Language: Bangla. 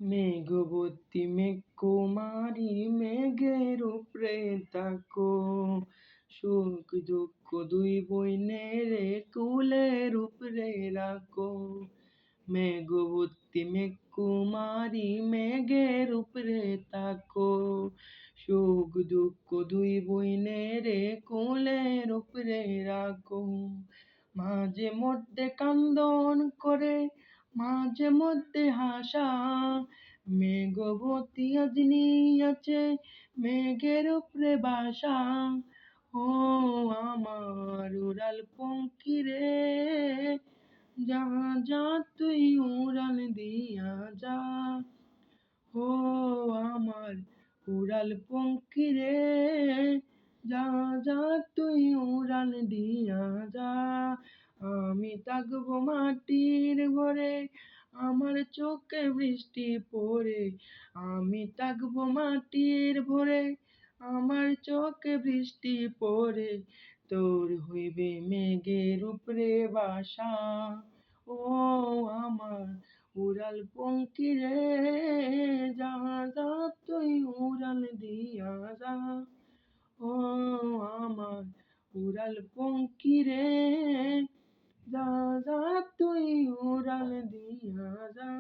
মেঘবতী মেঘকুমারী মেঘের উপরে তাকো, সুখ দুঃখ দুই বইনেরে কুলের উপরে রাখো। মেঘবতী মেঘকুমারী মেঘের উপরে তাকো, সুখ দুঃখ দুই বইনেরে কুলের উপরে রাখো। মাঝে মধ্যে কান্দন করে মাঝে মধ্যে হাসা, মেঘবতী আজ নিয়েছে মেঘের উপরে বাসা। ও আমার উড়াল পঙ্খী রে, যা যা তুই উড়াল দিয়া যা। ও আমার উড়াল পঙ্খী রে, যা যা তুই উড়াল দিয়া যা। আমি থাকবো মাটির ঘরে, আমার চোখে বৃষ্টি পড়ে। আমি থাকবো মাটির ভরে, আমার চোখে বৃষ্টি পড়ে। তোর হইবে মেঘের উপরে বাসা। ও আমার উড়াল পঙ্খী রে, যা যা তুই উড়াল দিয়া যা। ও আমার উড়াল পঙ্খী রে, যা যা তুই উড়াল দিয়া যা।